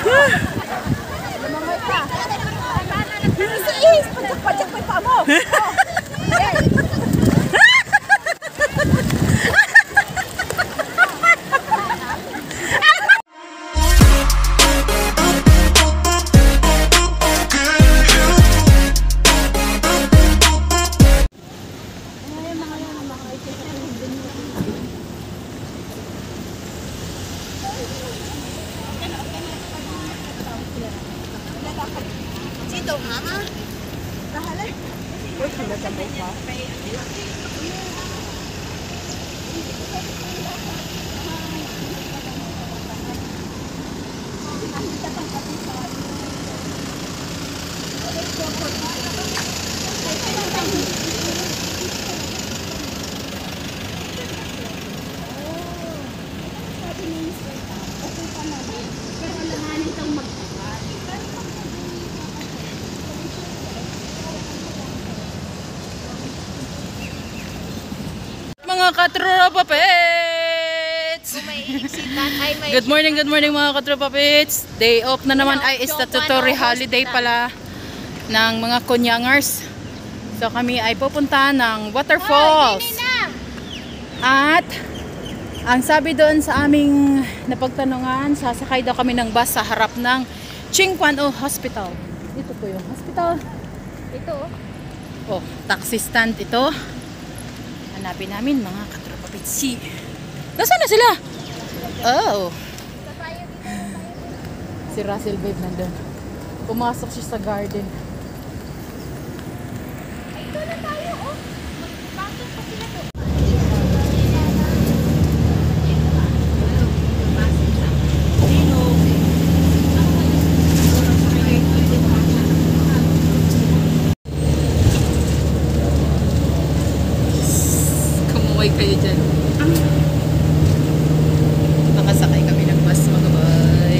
Lumangoy ka. Is! Pajak-pajak mo yung paa mo. Sito, mama. Nahalay. Uy, sila sa buka. Mga katropa pets! Good morning mga katropa pets. Day off na naman ay statutory holiday pala ng mga kunyangers. So kami ay pupunta ng waterfalls. At ang sabi doon sa aming napagtanungan, sasakay daw kami ng bus sa harap ng Chingquan-o Hospital. Ito po yung hospital. Ito. Oh, taxi stand ito. Hanapin namin mga katropa pitsi. Nasaan na sila? Oh. Si Russell babe nandun. Pumasok siya sa garden. Ay, ito na tayo, oh. Bakit pa sila to? Kumuhay kayo dyan. Nakasakay kami ng bus mga bay.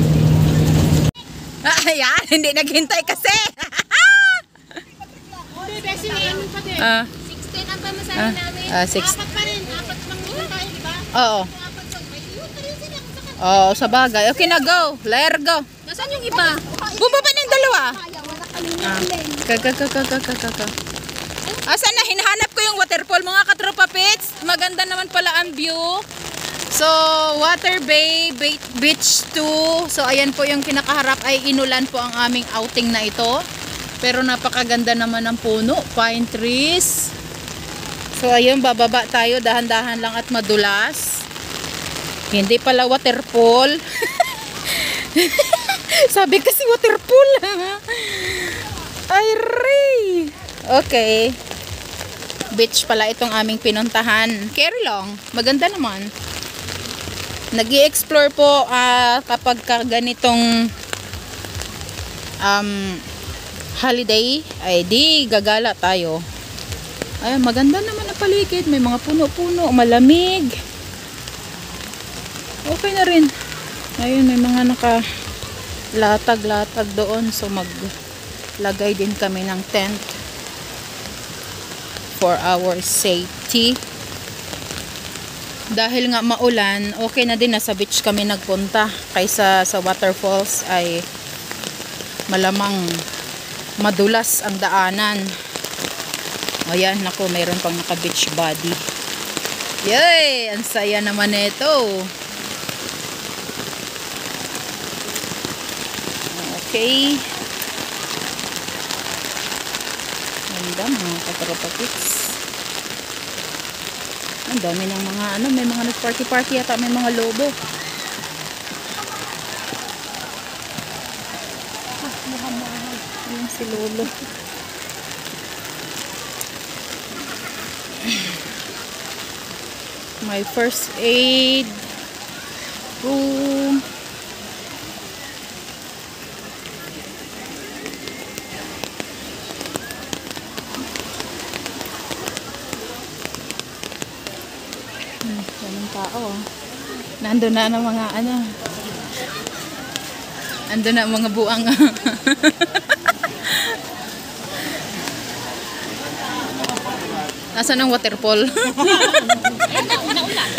Ayan, hindi naghintay kasi. Hindi, kasi ano pa din. 16 ang pamasahe namin. 6. Apat pa rin. Apat lang muna tayo, diba? Oo. Apat sa may yun pa rin sila. Oo, sa bagay. Okay na, go. Let go. Nasaan yung iba? Bumaba na yung dalawa. Wala kami Kaka. Asan na? Hinahanap ko yung waterfall mga katropa pits. Maganda naman pala ang view. So, Water Bay, Beach 2. So, ayan po yung kinakaharap ay inulan po ang aming outing na ito. Pero napakaganda naman ng puno. Pine trees. So, ayun, bababa tayo. Dahan-dahan lang at madulas. Hindi pala waterfall. Sabi kasi waterfall. Ay, Ray. Okay. Beach pala itong aming pinuntahan. Carry long. Maganda naman. Nag-i-explore po kapag ganitong holiday ay di gagala tayo. Ay, maganda naman ang paligid. May mga puno-puno. Malamig. Okay na rin. Ayun, may mga nakalatag-latag doon. So maglagay din kami ng tent for our safety. Dahil nga maulan, okay na din, nasa beach kami nagpunta. Kaysa sa waterfalls ay malamang madulas ang daanan. Ayan, naku, mayroon pang naka beach body. Yay! Ang saya naman ito. Okay. Ganda mga katropa-pits. Ang dami ng mga may mga nag-party-party yata, may mga lobo. Mahal-mahal. Ayan si Lolo. My first aid room. Daming tao. Nandun na ang mga andun na ang mga buang. Nasaan ang waterfall?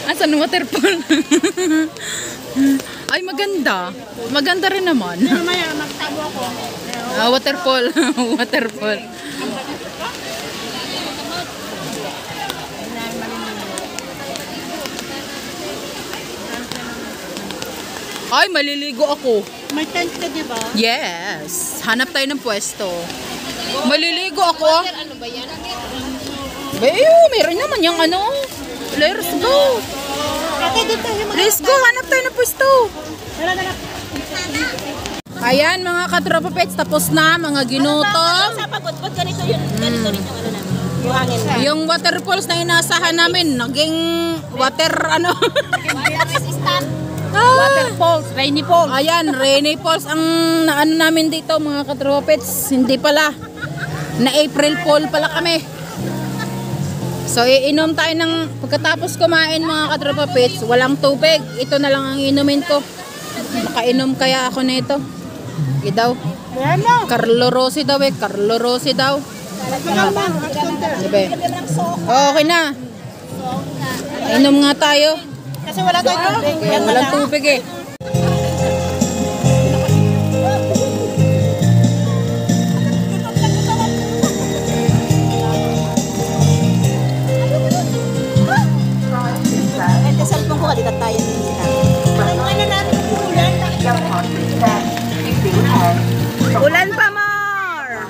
Nasaan ang waterfall? Ay, maganda. Maganda rin naman. Mamaya, magtabo ako. Waterfall. Waterfall. Ay, maliligo ako. May tent ka, di ba? Yes. Hanap tayo ng pwesto. Maliligo ako. Ano ba yan? Bayo, meron naman yung ano. Let's go. Ate, doon tayo mga... Let's go. Hanap tayo ng pwesto. Tara. Ayan, mga katropa pets. Tapos na, mga ginutom. Sa pagod, ba't ganito yun? Ganito rin yung ano namin. Yung hangin na. Yung waterfalls na inasahan namin, naging water ano. Water resistant. Waterfalls, rainy falls. Ayan, rainy falls ang naano namin dito, mga katropa pets. Hindi pala. Na April Fool pala kami. So, iinom tayo ng pagkatapos kumain, mga katropa pets. Walang tubig. Ito na lang ang inumin ko. Makainom kaya ako nito. Daw. Carlo Rossi daw eh. Carlo Rossi daw. Diba? Okay na. Inom nga tayo. Kasi wala tayong tubig. Kaya walang tubig eh. Ente, cellphone ko kalitat tayo nila. Ano natin ulan? Ulan pa, Mar!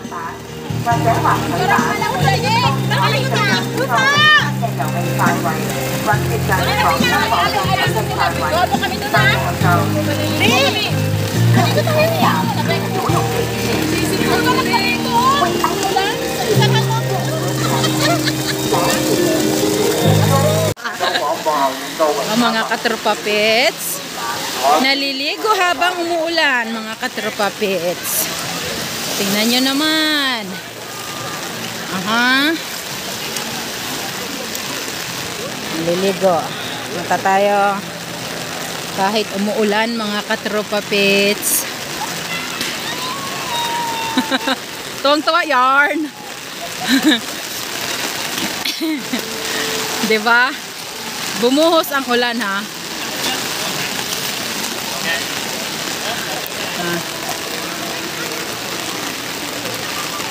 Ang mga katropa pets, naliligo habang umuulan, mga katropa pets. Tingnan nyo naman. Aha. Naliligo. Mata tayo. Kahit umuulan, mga katropa pets. Tuwang-tuwa yarn. Diba? Bumuhos ang ulan, ha?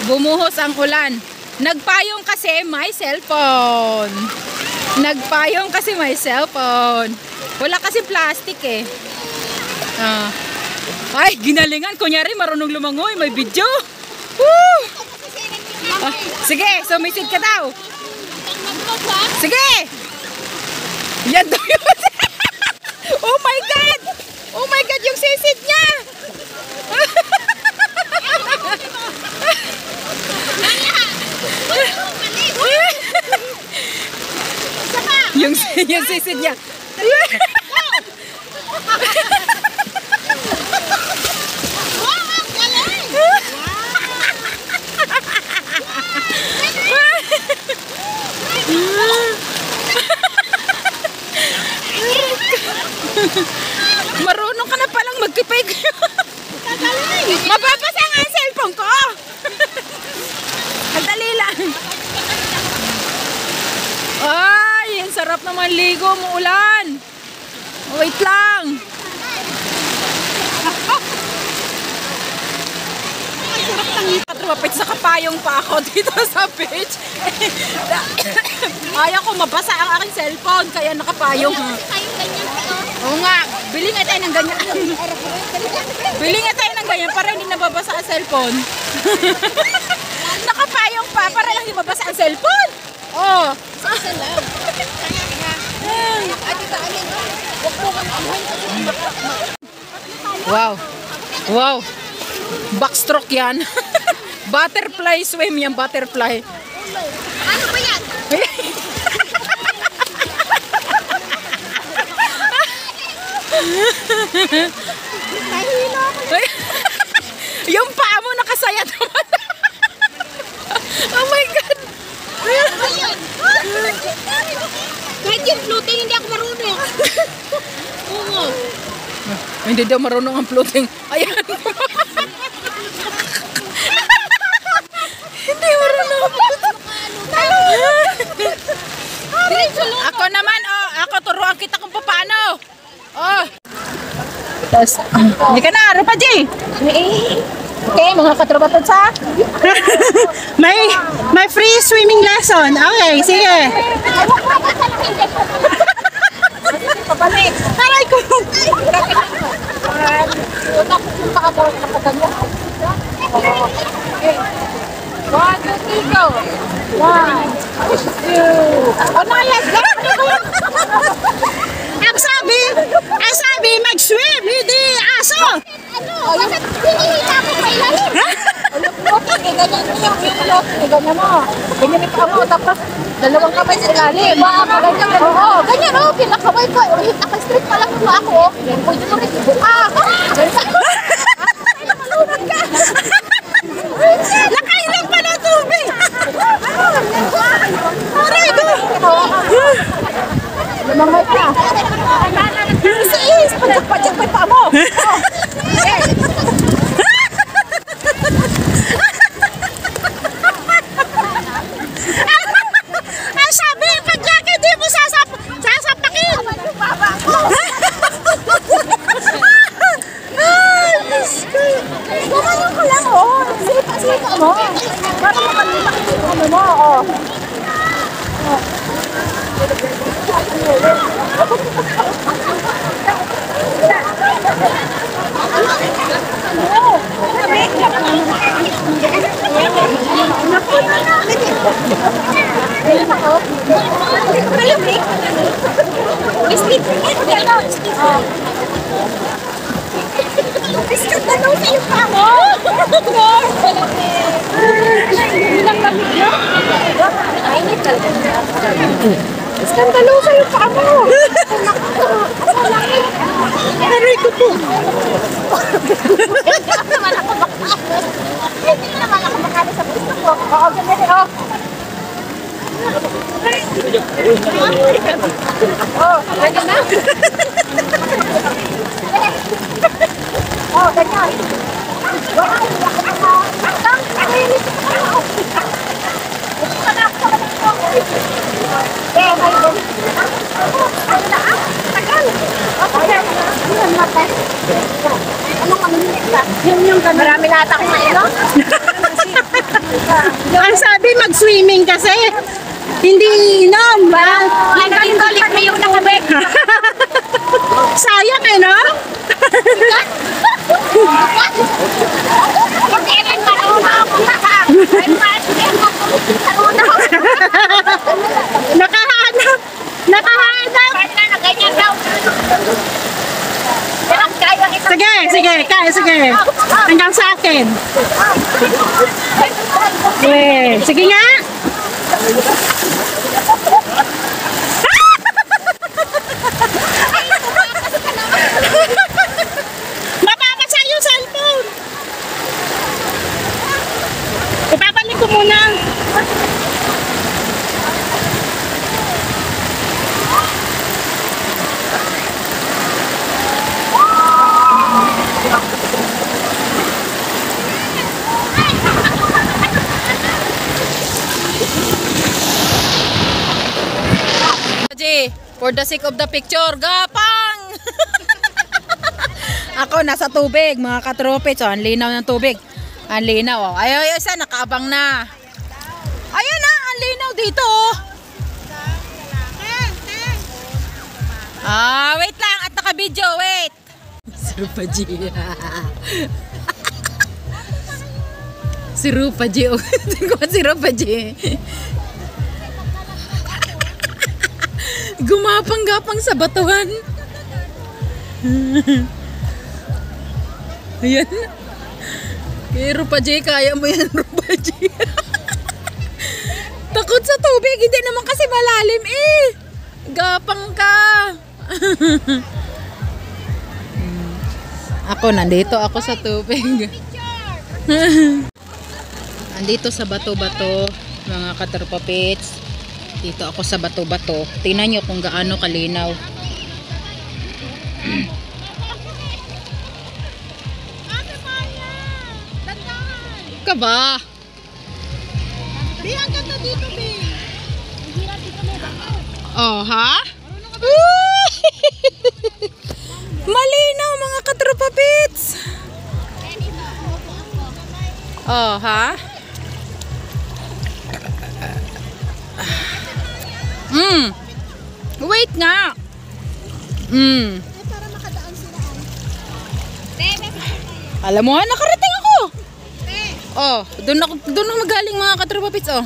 Bumuhos ang ulan. Nagpayong kasi may cellphone. Nagpayong kasi may cellphone. Wala kasi plastic eh. Ay, ginalingan. Kunyari, marunong lumangoy. May video. Woo! Sige, sumisid ka daw. Sige! Yan daw yun. Oh my God! Oh my God, yung sisid niya! yung sisid niya. Marunong ka na palang magkipig. Mababasa nga ang cellphone ko. Ang dali lang. Ay, ang sarap naman ligo, muulan. Wait lang. Katrumapit sa kapayong pa ako dito sa beach. Ayaw ko mabasa ang aking cellphone, kaya nakapayong. Oo nga, bili nga tayo ng ganyan. Bili nga tayo ng ganyan para hindi nababasa ang cellphone. Nakapayong pa para lang hindi mabasa ang cellphone. Oh. Wow. Wow. Backstroke yan. Butterfly swim yan, butterfly. Ano ba yan? Yung paa mo nakasayad naman. Oh my God. Ano yan? Kahit yung floating, hindi ako marunong. Oo. Hindi daw marunong ang floating. Ayan. Hindi marunong. Ako naman, oh. Ako turuan kita kung paano. Oh. Tapos, hindi ka na, Rupa G. Okay, mga katropatot sa. May free swimming lesson. Okay, sige. Pabalik. Aray ko. One, two, three, go. One, two. Oh, nayas. Ang sabi, mag-swim, hindi aso. Ano? Bakit hinihila mo pa ilalim? Lote, ganyan yung lote, ganyan mo. Ganyan ito mo, tapos dalawang kamay sa ilalim. Ganyan, oo. Ganyan, oo, pinakaway ko. Naka-straight pa lang mo ako. Pwede mo rin, buka. Malunod ka. Nakailang pa ng tubig. Aray ko. Lumangay ka. Is, pajak pa mo. Ang sabi, pag hindi mo sasapakin. Gumayon ka lang, oh. Sika mo. Para makalimak yung ano mo, oh. Skandalosa yung paa mo. Aray ko po. Hindi naman ako makano sa gusto ko. Oo, ganyan oh. Oh, ganyan na. Oh, ganyan. Marami lahat ako na ilo. Ang sabi, mag-swimming kasi. Hindi inom. Nagkalik na yung nakabek. Sayang eh, no? Kailan pa ako makapunta? Nakahanap. Partner na ganyan daw. Kaya kita. Sige. Hanggang sa akin. Sige nga. Mapapasa yung cellphone. Ipapalik ko muna. For the sake of the picture, gapang! Ako nasa tubig, mga katropits. Oh, ang linaw ng tubig. Ang linaw. Oh. Ay, isa, nakaabang na. Ayun na, ang linaw dito. Oh. Wait lang. At naka-video, wait. Si Rupa G. Si Rupa G. Tingnan si Rupa G. Gumapang-gapang sa batuhan. Ayan. Kay Rupa J, kaya mo yan, Rupa J. Takot sa tubig, hindi naman kasi malalim eh. Gapang ka. Ako, nandito ako sa tubig. Nandito sa bato-bato, mga katerpapits. Dito ako sa bato-bato. Tingnan nyo kung gaano kalinaw. Ka ba? Biyan ka to dito, Bi. Oh, ha? Malinaw mga katro Katropa Pits. Oh, ha? Wait nga. Para makadaan sila. Alam mo, nakarating ako. Oh, doon ako magaling mga Katropa Pits, oh.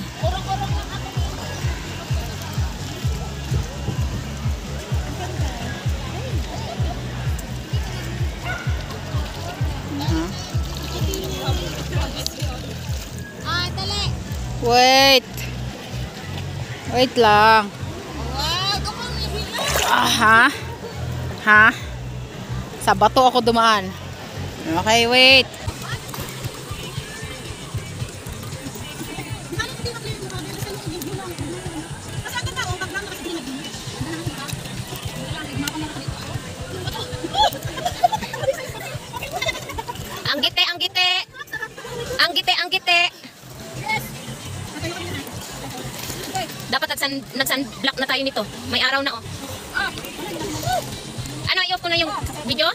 Dali. Wait. Wait lang. Ha? Ha? Sa bato ako dumaan. Okay, wait. Ang gite, ang gite. Ang gite, ang gite. Dapat nagsun-block na tayo nito. May araw na, oh. Ano, i-off ko na yung video?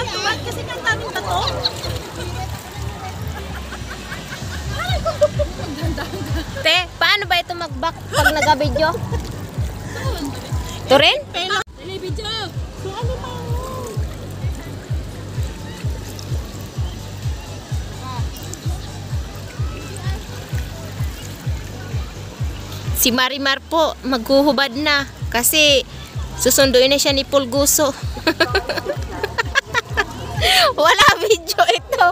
Tuwad kasi ng daming bato. Te, paano ba ito mag-back pag nag-video? Ito rin? Video. So ano pa? Si Marimar po, maghuhubad na. Kasi susunduin na siya ni Pulguso. Wala video ito.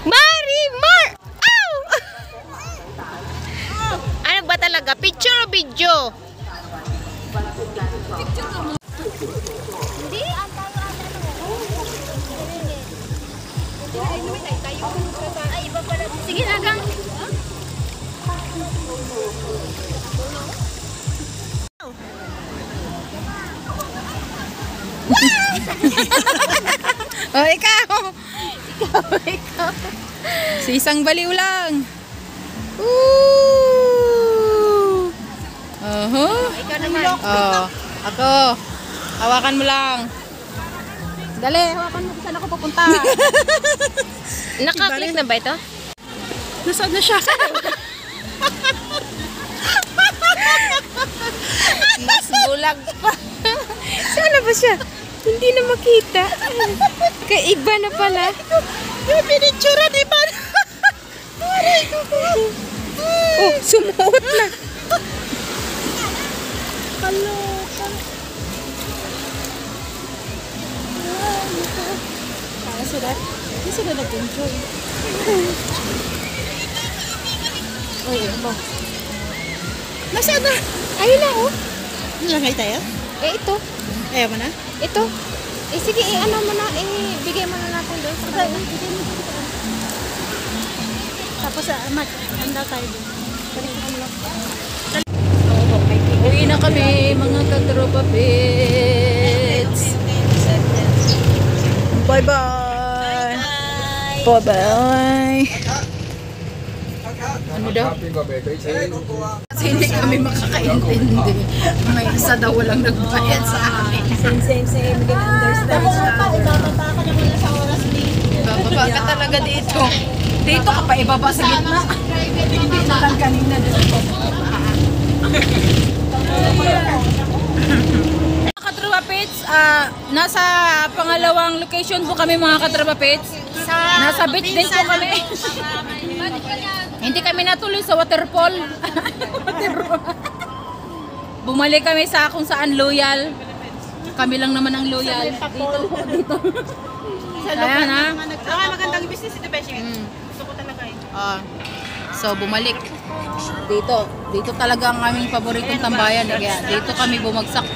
Marimar! Ow! Ano ba talaga? Picture o video? Hindi. Ay, iba pala. Sige, nagang. Oh, ikaw. Ikaw. Si isang baliw lang. Ooh. Ikaw naman. Oh, ako. Hawakan mo lang. Dali, hawakan mo kung saan ako pupunta. Naka-click na ba ito? Nasaan na siya? Mas bulag pa. Saan na ba siya? Hindi na makita. Kaiba na pala. Yung pinitsura, di ba? Oh, sumuot na. Kaloka. Kaya sila. Hindi sila nag-enjoy. Uy, ano? Nasaan na? Ayun na, oh. Nalangay tayo? Eh, ito. Ayaw mo na? Ito. Eh, sige, ano mo na, bigay mo na natin doon. Tapos handa tayo doon. Uwi na kami, mga Katropa Pits. Bye-bye. Bye-bye. Ano daw? Kasi hindi kami makakaintindi. May isa daw walang nagbayad sa amin. Same. We can understand. Ibababa ka na muna sa oras dito. Bababa ka talaga dito. Dito ka pa ibaba sa gitna. Hindi na lang kanina dito. Mga Katropa Pits, nasa pangalawang location po kami mga Katropa Pits. Nasa beach din po kami. Hindi kami natuloy sa waterfall. Bumalik kami sa kung saan loyal. Kami lang naman ang loyal. Dito. Kaya na. Magandang business ito, Beshi. Gusto ko talaga eh. So bumalik. Dito talaga ang aming paboritong tambayan. Kaya dito kami bumagsak.